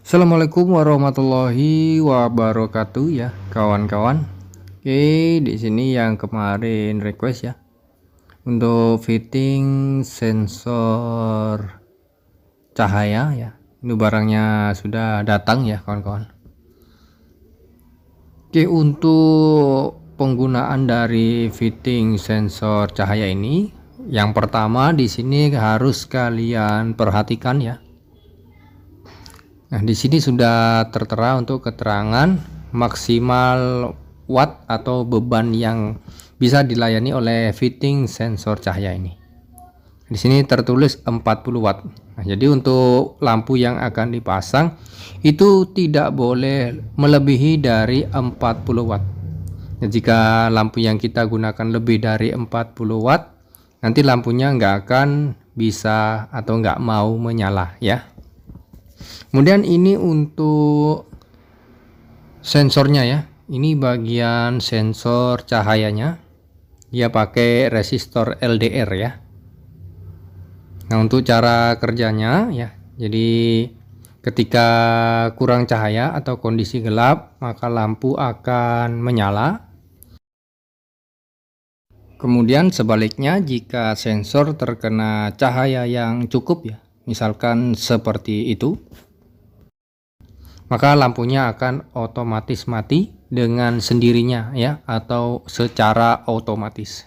Assalamualaikum warahmatullahi wabarakatuh ya kawan-kawan. Oke, di sini yang kemarin request ya untuk fitting sensor cahaya ya. Ini barangnya sudah datang ya kawan-kawan. Oke, untuk penggunaan dari fitting sensor cahaya ini, yang pertama di sini harus kalian perhatikan ya. Nah, di sini sudah tertera untuk keterangan maksimal watt atau beban yang bisa dilayani oleh fitting sensor cahaya ini. Di sini tertulis 40 watt. Nah, jadi untuk lampu yang akan dipasang itu tidak boleh melebihi dari 40 watt. Nah, jika lampu yang kita gunakan lebih dari 40 watt, nanti lampunya nggak akan bisa atau nggak mau menyala ya. Kemudian ini untuk sensornya ya. Ini bagian sensor cahayanya. Dia pakai resistor LDR ya. Nah, untuk cara kerjanya ya. Jadi ketika kurang cahaya atau kondisi gelap, maka lampu akan menyala. Kemudian sebaliknya jika sensor terkena cahaya yang cukup ya, misalkan seperti itu, maka lampunya akan otomatis mati dengan sendirinya ya, atau secara otomatis.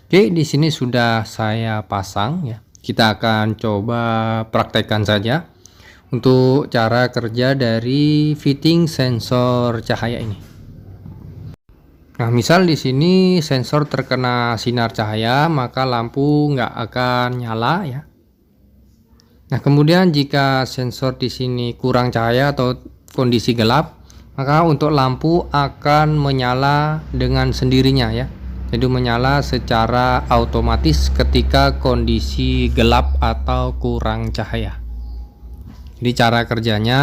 Oke, di sini sudah saya pasang ya. Kita akan coba praktekkan saja untuk cara kerja dari fitting sensor cahaya ini. Nah, misal di sini sensor terkena sinar cahaya, maka lampu nggak akan nyala ya. Nah, kemudian jika sensor di sini kurang cahaya atau kondisi gelap, maka untuk lampu akan menyala dengan sendirinya ya. Jadi menyala secara otomatis ketika kondisi gelap atau kurang cahaya. Jadi cara kerjanya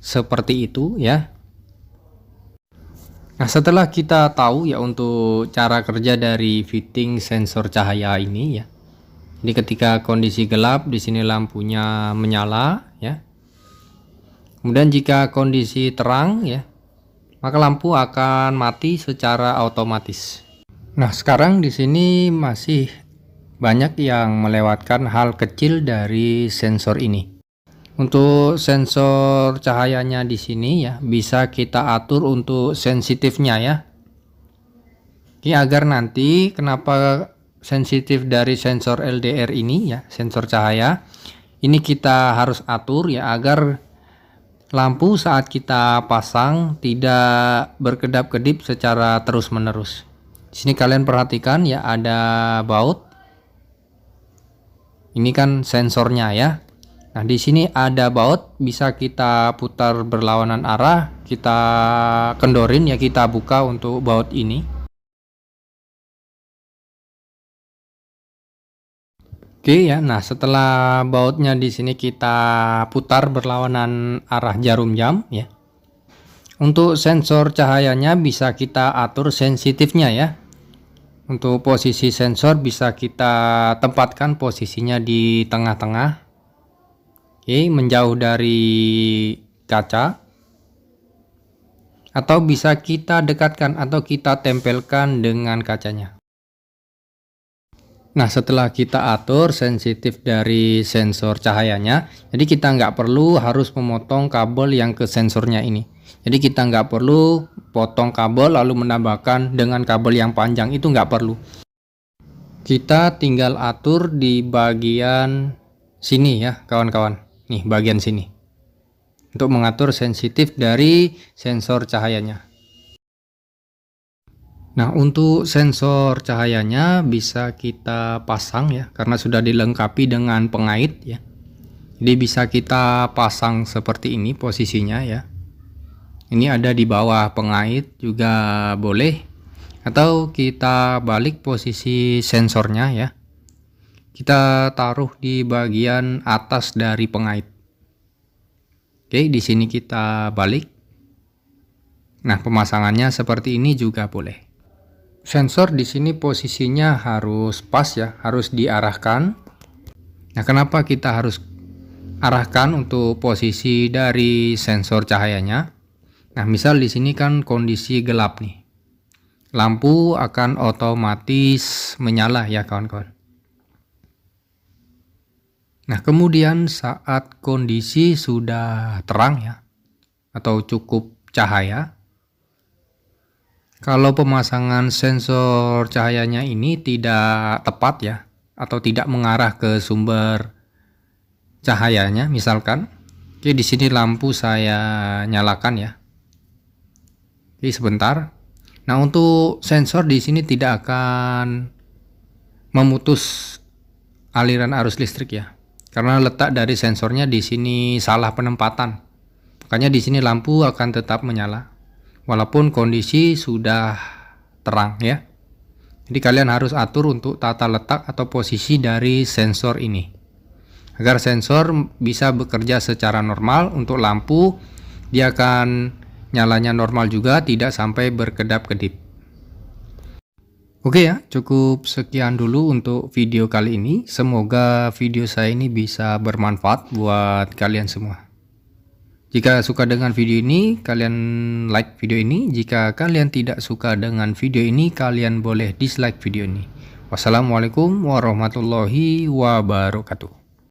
seperti itu ya. Nah, setelah kita tahu ya untuk cara kerja dari fitting sensor cahaya ini ya. Jadi ketika kondisi gelap, di sini lampunya menyala ya. Kemudian jika kondisi terang ya, maka lampu akan mati secara otomatis. Nah, sekarang di sini masih banyak yang melewatkan hal kecil dari sensor ini. Untuk sensor cahayanya di sini ya, bisa kita atur untuk sensitifnya ya. Ini agar nanti kenapa sensitif dari sensor LDR ini ya, sensor cahaya ini kita harus atur ya, agar lampu saat kita pasang tidak berkedap-kedip secara terus-menerus. Di sini kalian perhatikan ya, ada baut. Ini kan sensornya ya. Nah, di sini ada baut, bisa kita putar berlawanan arah, kita kendorin ya, kita buka untuk baut ini. Oke ya, nah setelah bautnya di sini kita putar berlawanan arah jarum jam ya. Untuk sensor cahayanya bisa kita atur sensitifnya ya. Untuk posisi sensor bisa kita tempatkan posisinya di tengah-tengah. Oke, menjauh dari kaca. Atau bisa kita dekatkan atau kita tempelkan dengan kacanya. Nah, setelah kita atur sensitif dari sensor cahayanya, jadi kita nggak perlu harus memotong kabel yang ke sensornya ini. Jadi kita nggak perlu potong kabel lalu menambahkan dengan kabel yang panjang, itu nggak perlu. Kita tinggal atur di bagian sini ya kawan-kawan. Nih bagian sini. Untuk mengatur sensitif dari sensor cahayanya. Nah, untuk sensor cahayanya bisa kita pasang ya, karena sudah dilengkapi dengan pengait ya. Jadi bisa kita pasang seperti ini posisinya ya. Ini ada di bawah pengait juga boleh. Atau kita balik posisi sensornya ya. Kita taruh di bagian atas dari pengait. Oke, di sini kita balik. Nah, pemasangannya seperti ini juga boleh. Sensor di sini posisinya harus pas ya, harus diarahkan. Nah, kenapa kita harus arahkan untuk posisi dari sensor cahayanya. Nah, misal di sini kan kondisi gelap nih. Lampu akan otomatis menyala ya kawan-kawan. Nah, kemudian saat kondisi sudah terang ya, atau cukup cahaya, kalau pemasangan sensor cahayanya ini tidak tepat ya, atau tidak mengarah ke sumber cahayanya, misalkan, oke di sini lampu saya nyalakan ya. Oke, sebentar. Nah, untuk sensor di sini tidak akan memutus aliran arus listrik ya. Karena letak dari sensornya di sini salah penempatan. Makanya di sini lampu akan tetap menyala walaupun kondisi sudah terang ya. Jadi kalian harus atur untuk tata letak atau posisi dari sensor ini agar sensor bisa bekerja secara normal. Untuk lampu dia akan nyalanya normal juga, tidak sampai berkedap-kedip. Oke ya, cukup sekian dulu untuk video kali ini. Semoga video saya ini bisa bermanfaat buat kalian semua. Jika suka dengan video ini, kalian like video ini. Jika kalian tidak suka dengan video ini, kalian boleh dislike video ini. Wassalamualaikum warahmatullahi wabarakatuh.